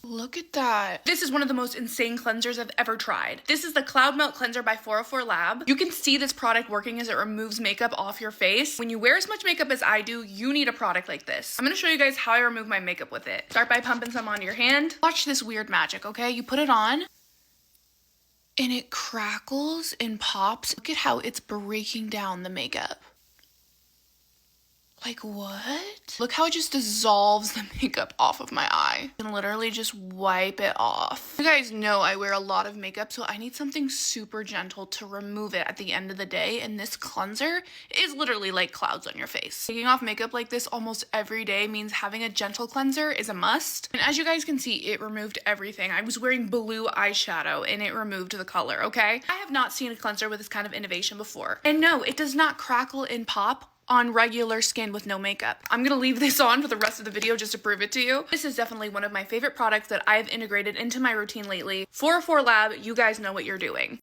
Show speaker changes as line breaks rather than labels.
Look at that. This is one of the most insane cleansers I've ever tried. This is the Cloud Melt Cleanser by 404 Lab. You can see this product working as it removes makeup off your face. When you wear as much makeup as I do, you need a product like this. I'm gonna show you guys how I remove my makeup with it. Start by pumping some onto your hand. Watch this weird magic, okay? You put it on, and it crackles and pops. Look at how it's breaking down the makeup. Like, what? Look how it just dissolves the makeup off of my eye. You can literally just wipe it off. You guys know I wear a lot of makeup, so I need something super gentle to remove it at the end of the day, and this cleanser is literally like clouds on your face. Taking off makeup like this almost every day means having a gentle cleanser is a must. And as you guys can see, it removed everything. I was wearing blue eyeshadow, and it removed the color, okay? I have not seen a cleanser with this kind of innovation before. And no, it does not crackle and pop on regular skin with no makeup. I'm gonna leave this on for the rest of the video just to prove it to you. This is definitely one of my favorite products that I've integrated into my routine lately. 404 Lab, you guys know what you're doing.